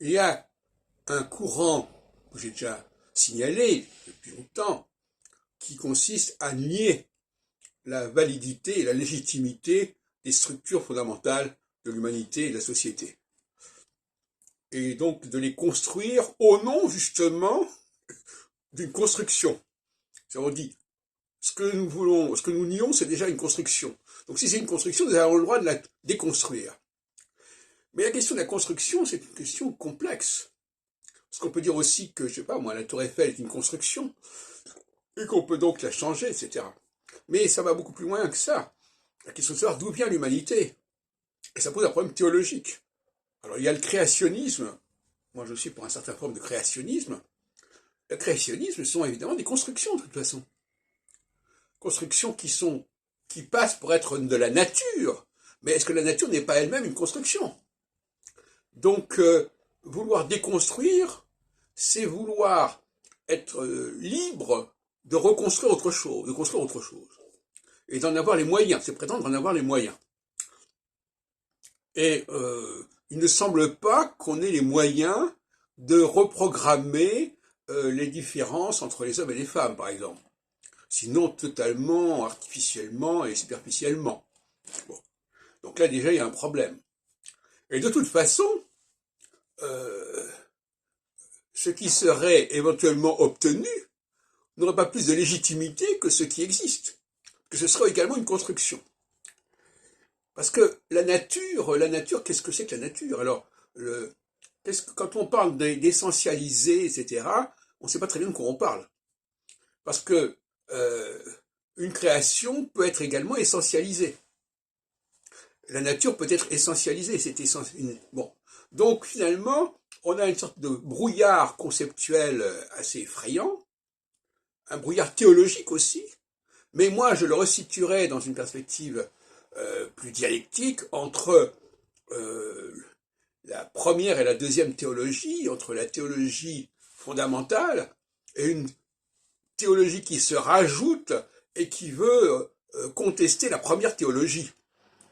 Il y a un courant que j'ai déjà signalé depuis longtemps qui consiste à nier la validité et la légitimité des structures fondamentales de l'humanité et de la société. Et donc de les construire au nom justement d'une construction. On dit, ce que nous voulons, ce que nous nions, c'est déjà une construction. Donc si c'est une construction, nous avons le droit de la déconstruire. Mais la question de la construction, c'est une question complexe. Parce qu'on peut dire aussi que, je sais pas moi, la Tour Eiffel est une construction, et qu'on peut donc la changer, etc. Mais ça va beaucoup plus loin que ça. La question de savoir d'où vient l'humanité. Et ça pose un problème théologique. Alors il y a le créationnisme. Moi je suis pour un certain forme de créationnisme. Le créationnisme sont évidemment des constructions de toute façon. Constructions qui passent pour être de la nature. Mais est-ce que la nature n'est pas elle-même une construction? Donc vouloir déconstruire, c'est vouloir être libre de reconstruire autre chose, de construire autre chose. Et d'en avoir les moyens, c'est prétendre en avoir les moyens. Et il ne semble pas qu'on ait les moyens de reprogrammer les différences entre les hommes et les femmes, par exemple. Sinon totalement, artificiellement et superficiellement. Bon. Donc là, déjà, il y a un problème. Et de toute façon, ce qui serait éventuellement obtenu n'aurait pas plus de légitimité que ce qui existe. Que ce serait également une construction. Parce que la nature, qu'est-ce que c'est que la nature? Alors, quand on parle d'essentialiser, etc., on ne sait pas très bien de quoi on parle. Parce que une création peut être également essentialisée. La nature peut être essentialisée, c'est essentiel. Bon. Donc finalement, on a une sorte de brouillard conceptuel assez effrayant, un brouillard théologique aussi, mais moi je le resituerais dans une perspective plus dialectique entre la première et la deuxième théologie, entre la théologie fondamentale et une théologie qui se rajoute et qui veut contester la première théologie,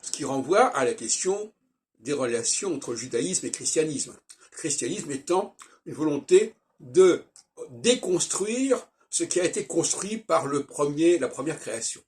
ce qui renvoie à la question des relations entre judaïsme et christianisme. Le christianisme étant une volonté de déconstruire ce qui a été construit par la première création.